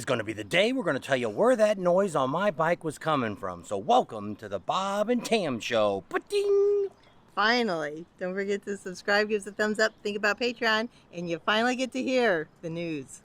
going to be the day we're going to tell you where that noise on my bike was coming from. So welcome to the Bob and Tam Show. Ba-ding! Finally. Don't forget to subscribe, give us a thumbs up, think about Patreon, and you finally get to hear the news.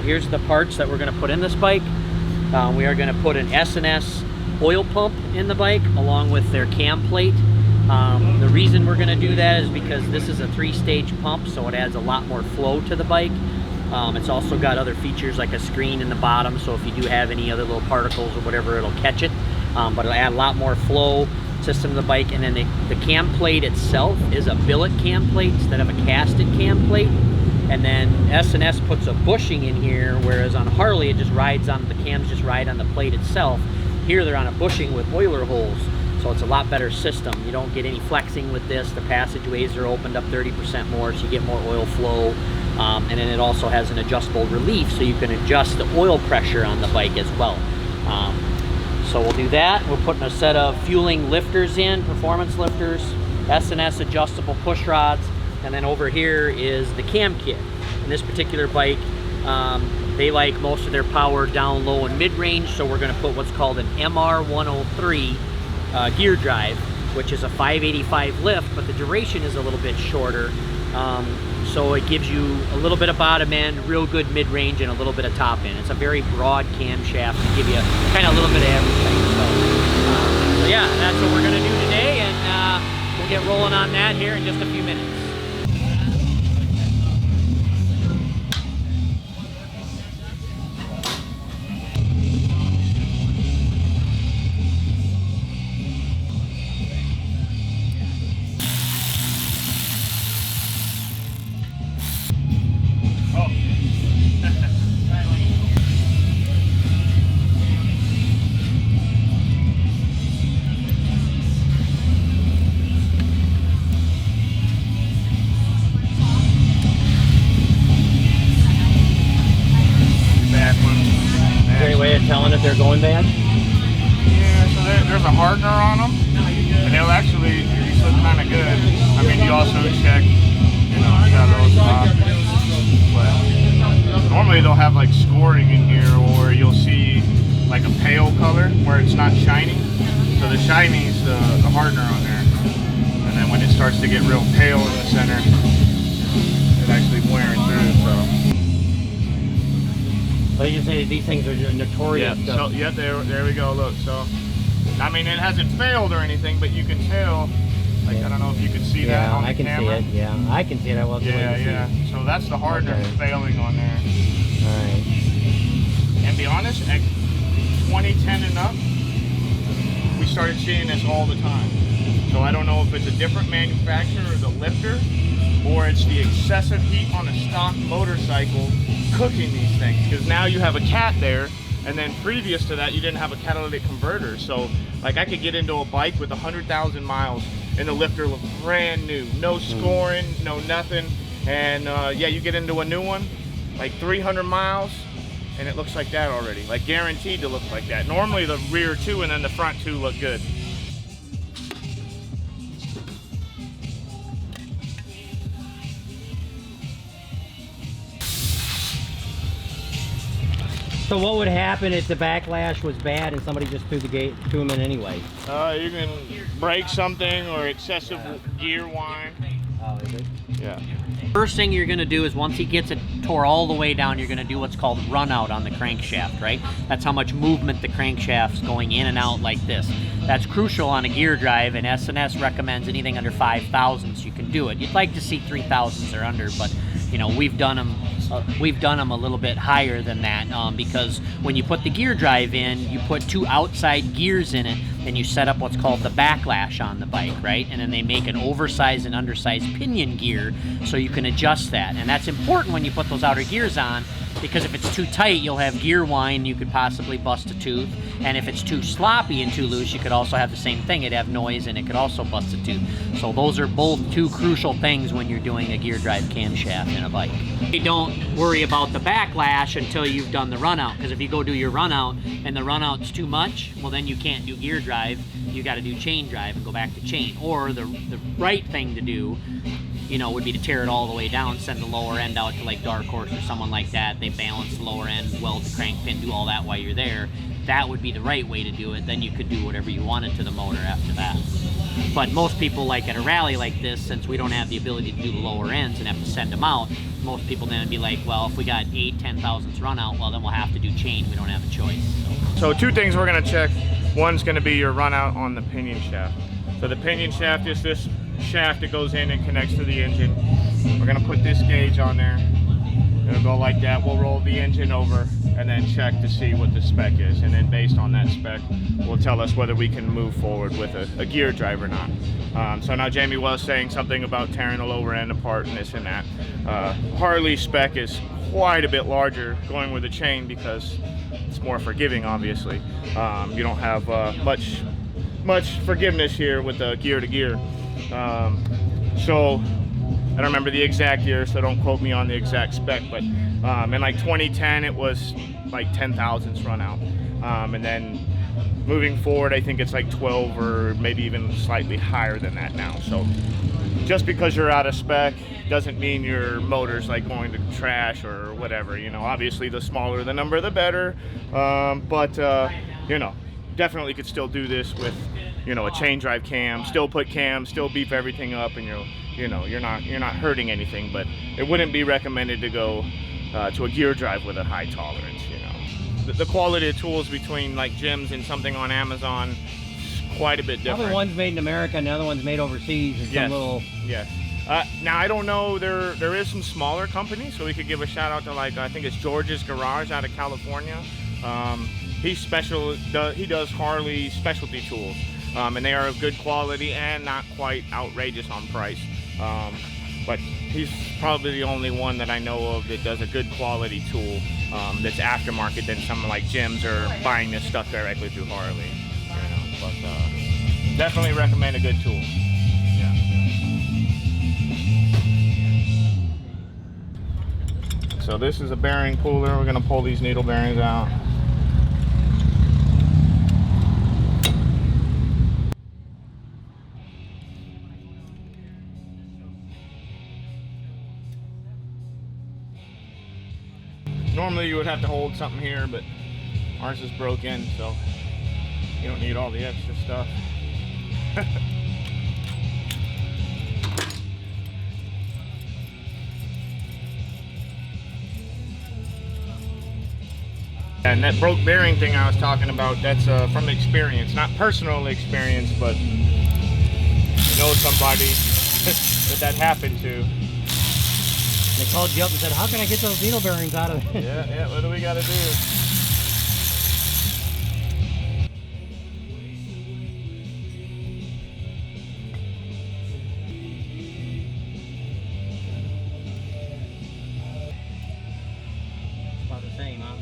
Here's the parts that we're going to put in this bike. We are going to put an S&S oil pump in the bike along with their cam plate. The reason we're going to do that is because this is a 3-stage pump, so it adds a lot more flow to the bike. It's also got other features like a screen in the bottom, so if you do have any other little particles or whatever, it'll catch it. But it'll add a lot more flow system to the bike. And then the cam plate itself is a billet cam plate instead of a casted cam plate. And then S&S puts a bushing in here, whereas on Harley it just rides on, the cams just ride on the plate itself. Here they're on a bushing with oiler holes, so it's a lot better system. You don't get any flexing with this. The passageways are opened up 30% more, so you get more oil flow. And then it also has an adjustable relief, so you can adjust the oil pressure on the bike as well. So we'll do that. We're putting a set of fueling lifters in, performance lifters, S&S adjustable push rods, and then over here is the cam kit. In this particular bike, they like most of their power down low and mid-range, so we're going to put what's called an MR103 gear drive, which is a 585 lift, but the duration is a little bit shorter. So it gives you a little bit of bottom end, real good mid-range, and a little bit of top end. It's a very broad camshaft to give you kind of a little bit of everything. So yeah, that's what we're going to do today, and we'll get rolling on that here in just a few minutes. Telling if they're going bad? Yeah, so there's a hardener on them, and they'll actually, these look kind of good. I mean, you also check, you know, you got those but normally they'll have like scoring in here, or you'll see like a pale color where it's not shiny. So the shiny's the hardener on there, and then when it starts to get real pale in the center, it's actually wearing through. So. But you say these things are notorious. Yeah, so, yeah, there we go, look. So, I mean, it hasn't failed or anything, but you can tell, like, I don't know if you can see that on the camera. I can see it, yeah. I can see it, I wasn't able to see it. So that's the hardener failing on there. Alright. And be honest, at 2010 and up, we started seeing this all the time. So I don't know if it's a different manufacturer or the lifter, or it's the excessive heat on a stock motorcycle cooking these things, because now you have a cat there, and then previous to that you didn't have a catalytic converter. So like I could get into a bike with 100,000 miles and the lifter looked brand new, no scoring, no nothing, and yeah, you get into a new one like 300 miles and it looks like that already, like guaranteed to look like that. Normally the rear two and then the front two look good. So what would happen if the backlash was bad and somebody just threw them in anyway? You can break something or excessive gear whine. Oh, is it? Yeah. First thing you're going to do is once he gets it tore all the way down, you're going to do what's called run out on the crankshaft, right? That's how much movement the crankshaft's going in and out like this. That's crucial on a gear drive, and S&S recommends anything under 5,000 so you can do it. You'd like to see 3,000s or under, but you know, we've done them a little bit higher than that because when you put the gear drive in, you put 2 outside gears in it and you set up what's called the backlash on the bike, right? And then they make an oversized and undersized pinion gear so you can adjust that. And that's important when you put those outer gears on, because if it's too tight, you'll have gear whine, you could possibly bust a tooth. And if it's too sloppy and too loose, you could also have the same thing. It'd have noise and it could also bust a tooth. So those are both 2 crucial things when you're doing a gear drive camshaft in a bike. You don't worry about the backlash until you've done the run out, because if you go do your run out and the run out's too much, well then you can't do gear drive. You got to do chain drive and go back to chain. Or the right thing to do you know, would be to tear it all the way down, send the lower end out to like Dark Horse or someone like that. They balance the lower end, weld the crank pin, do all that while you're there. That would be the right way to do it. Then you could do whatever you wanted to the motor after that. But most people, like at a rally like this, since we don't have the ability to do the lower ends and have to send them out, most people then would be like, well, if we got 8-10 thousandths run out, well, then we'll have to do chain. We don't have a choice. So 2 things we're gonna check. One's gonna be your run out on the pinion shaft. So the pinion shaft is this shaft that goes in and connects to the engine. We're gonna put this gauge on there. It'll go like that. We'll roll the engine over and then check to see what the spec is. And then based on that spec, will tell us whether we can move forward with a gear drive or not. So now Jamie was saying something about tearing the lower end apart and this and that. Harley spec is quite a bit larger going with a chain because it's more forgiving, obviously. You don't have much forgiveness here with the gear to gear. So I don't remember the exact year, so don't quote me on the exact spec, but in like 2010 it was like 10 thousandths run out, and then moving forward I think it's like 12 or maybe even slightly higher than that now. So just because you're out of spec doesn't mean your motor's like going to trash or whatever, you know. Obviously the smaller the number the better, but you know, definitely could still do this with, you know, a chain drive cam, still put cam, still beef everything up, and you're not hurting anything. But it wouldn't be recommended to go to a gear drive with a high tolerance, you know. The quality of tools between like Jim's and something on Amazon is quite a bit different. Probably one's made in America and the other one's made overseas. And yes. some little... Yes. Now I don't know, there is some smaller companies, so we could give a shout out to, like, I think it's George's Garage out of California. He does Harley specialty tools, and they are of good quality and not quite outrageous on price. But he's probably the only one that I know of that does a good quality tool that's aftermarket than someone like Jim's or buying this stuff directly through Harley. You know, but definitely recommend a good tool. Yeah. So this is a bearing puller. We're going to pull these needle bearings out. Normally you would have to hold something here, but ours is broken, so you don't need all the extra stuff. And that broke bearing thing I was talking about, that's from experience, not personal experience, but you know somebody that happened to. They called you up and said, how can I get those needle bearings out of it? Yeah, what do we got to do? About the same, huh?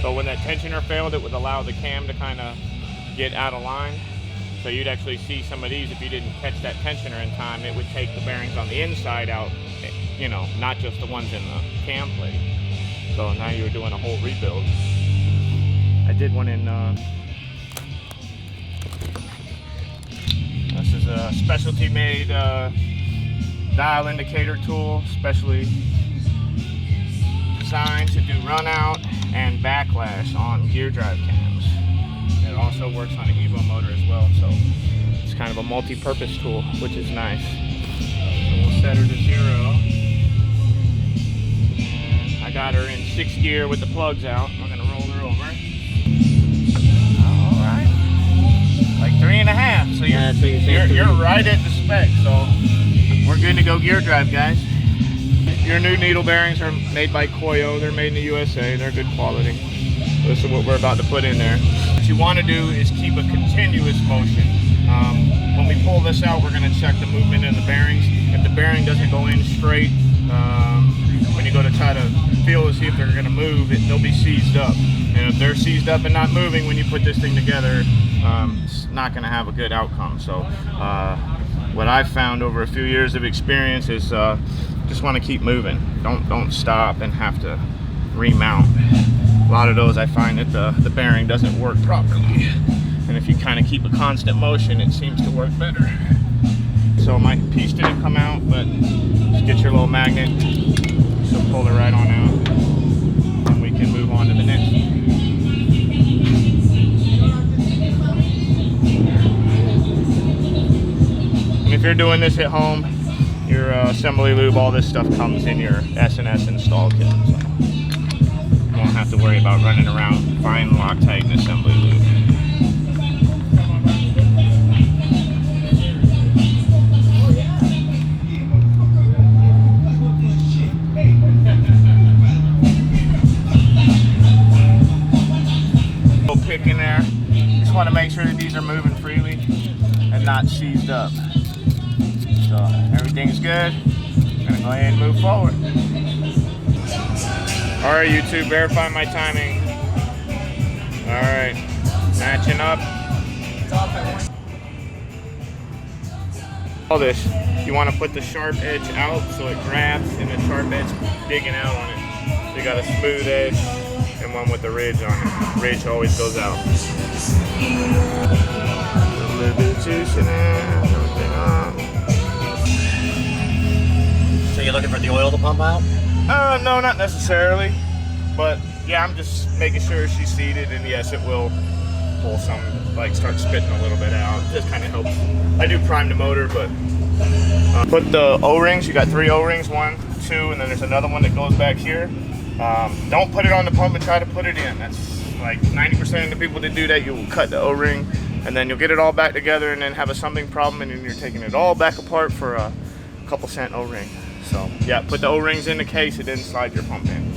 So when that tensioner failed, it would allow the cam to kind of get out of line. So you'd actually see some of these, if you didn't catch that tensioner in time, it would take the bearings on the inside out, you know, not just the ones in the cam plate. So now you're doing a whole rebuild. I did one in, this is a specialty made dial indicator tool, specially designed to do run out and backlash on gear drive cams. It also works on an Evo motor as well, so it's kind of a multi-purpose tool, which is nice. So we'll set her to 0. And I got her in 6th gear with the plugs out. I'm gonna roll her over. All right, like 3.5. So you're right at the spec. So we're good to go gear drive, guys. Your new needle bearings are made by Koyo. They're made in the USA. They're good quality. This is what we're about to put in there. What you want to do is keep a continuous motion. When we pull this out, we're going to check the movement in the bearings. If the bearing doesn't go in straight, when you go to try to feel to see if they're going to move, they'll be seized up. And if they're seized up and not moving when you put this thing together, it's not going to have a good outcome. So what I've found over a few years of experience is just want to keep moving. Don't stop and have to remount. A lot of those I find that the bearing doesn't work properly. And if you kind of keep a constant motion, it seems to work better. So my piece didn't come out, but just get your little magnet. So pull it right on out, and we can move on to the next one. And if you're doing this at home, your assembly lube, all this stuff comes in your S&S install kit. So you won't have to worry about running around finding Loctite and assembly lube. Pick in there. Just want to make sure that these are moving freely and not seized up. So everything's good. I'm gonna go ahead and move forward. All right, YouTube, verify my timing. All right, matching up. All this, you want to put the sharp edge out so it grabs and the sharp edge digging out on it. So you got a smooth edge and one with the ridge on it. Ridge always goes out. A little bit of juice in there, everything up. So you're looking for the oil to pump out? No, not necessarily. But yeah, I'm just making sure she's seated, and yes, it will pull some, like start spitting a little bit out. Just kind of helps. I do prime the motor, but put the O-rings. You got 3 O-rings, 1, 2, and then there's another one that goes back here. Don't put it on the pump and try to put it in. That's like 90% of the people that do that. You will cut the O-ring, and then you'll get it all back together, and then have a something problem, and then you're taking it all back apart for a couple cent O-ring. So yeah, put the O-rings in the case and then slide your pump in.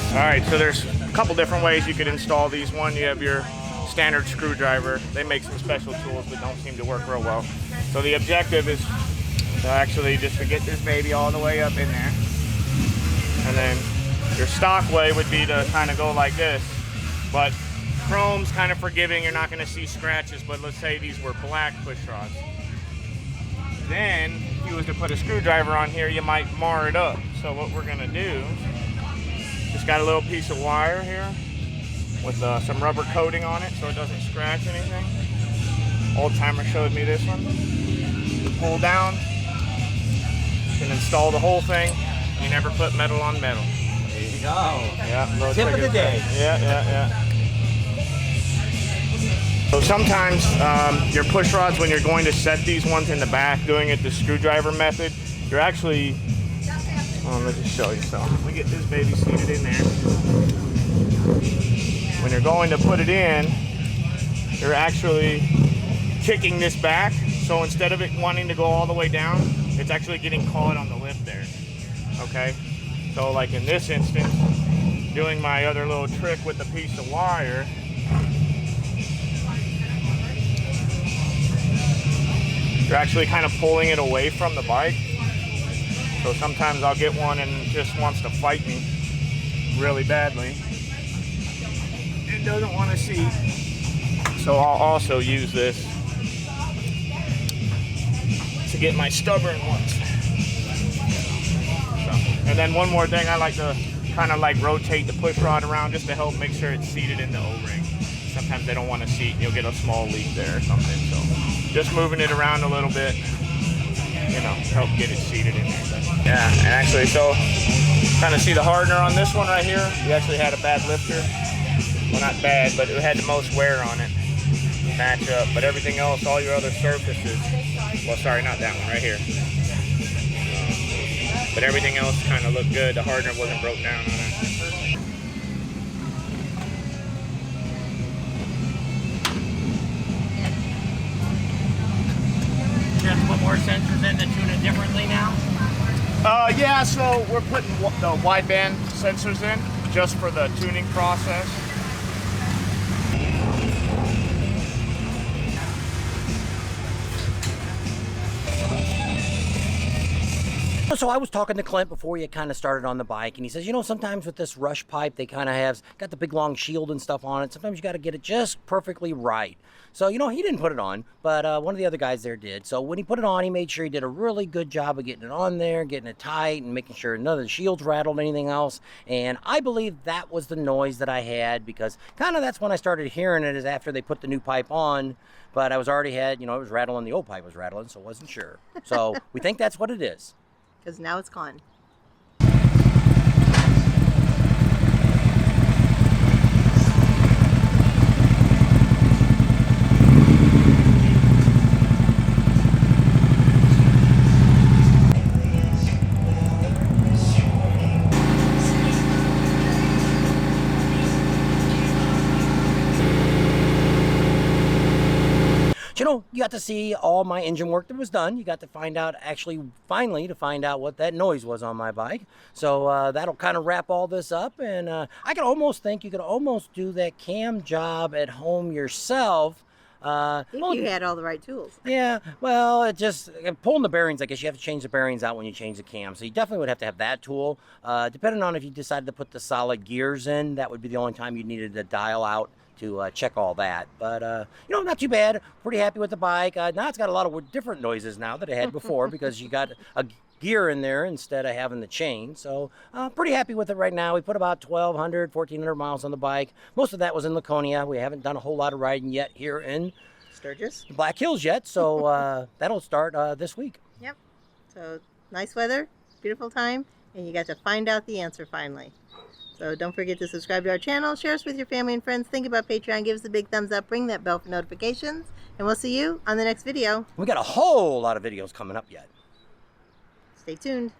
All right, so there's a couple different ways you could install these. One, you have your standard screwdriver. They make some special tools that don't seem to work real well. So the objective is to actually just to get this baby all the way up in there. And then your stock way would be to kind of go like this. But chrome's kind of forgiving, you're not gonna see scratches, but let's say these were black push rods. Then, if you was to put a screwdriver on here, you might mar it up. So what we're gonna do, just got a little piece of wire here with some rubber coating on it so it doesn't scratch anything. Old timer showed me this one. You pull down, you can install the whole thing. You never put metal on metal. There you go. Yeah, Tip of the day. Yeah. So sometimes your push rods, when you're going to set these ones in the back, doing it the screwdriver method, you're actually, let me just show you. So we get this baby seated in there. When you're going to put it in, you're actually kicking this back. So instead of it wanting to go all the way down, it's actually getting caught on the lip there. Okay? So like in this instance, doing my other little trick with the piece of wire, you're actually kind of pulling it away from the bike. So sometimes I'll get one and it just wants to fight me really badly. It doesn't want to see. So I'll also use this to get my stubborn ones. So, and then one more thing, I like to kind of like rotate the push rod around just to help make sure it's seated in the O-ring. Sometimes they don't want to seat and you'll get a small leak there or something. So just moving it around a little bit, you know, help get it seated in there. Yeah, and actually, so kind of see the hardener on this one right here. We actually had a bad lifter. Well, not bad, but it had the most wear on it. Match up, but everything else, all your other surfaces, well, sorry, not that one, right here. But everything else kind of looked good. The hardener wasn't broke down on it. more sensors in to tune it differently now? Yeah, so we're putting the wideband sensors in just for the tuning process. So I was talking to Clint before you kind of started on the bike, and he says, you know, sometimes with this rush pipe, they kind of have got the big long shield and stuff on it. Sometimes you got to get it just perfectly right. So, you know, he didn't put it on, but one of the other guys there did. So when he put it on, he made sure he did a really good job of getting it on there, getting it tight, and making sure none of the shields rattled, anything else. And I believe that was the noise that I had, because kind of that's when I started hearing it, is after they put the new pipe on. But I was already had, you know, it was rattling, the old pipe was rattling, so I wasn't sure. So we think that's what it is. Because now it's gone. You know, you got to see all my engine work that was done. You got to find out, actually, finally, to find out what that noise was on my bike. So that'll kind of wrap all this up. And I could almost think you could almost do that cam job at home yourself. I think you had all the right tools. Yeah, well, it just, pulling the bearings, I guess you have to change the bearings out when you change the cam. So you definitely would have to have that tool. Depending on if you decided to put the solid gears in, that would be the only time you needed to dial out to check all that. But, you know, not too bad. Pretty happy with the bike. Now it's got a lot of different noises now that it had before because you got a gear in there instead of having the chain. So pretty happy with it right now. We put about 1,200, 1,400 miles on the bike. Most of that was in Laconia. We haven't done a whole lot of riding yet here in Sturgis, the Black Hills yet. So that'll start this week. Yep. So nice weather, beautiful time, and you got to find out the answer finally. So don't forget to subscribe to our channel, share us with your family and friends, think about Patreon, give us a big thumbs up, ring that bell for notifications, and we'll see you on the next video. We got a whole lot of videos coming up yet. Stay tuned.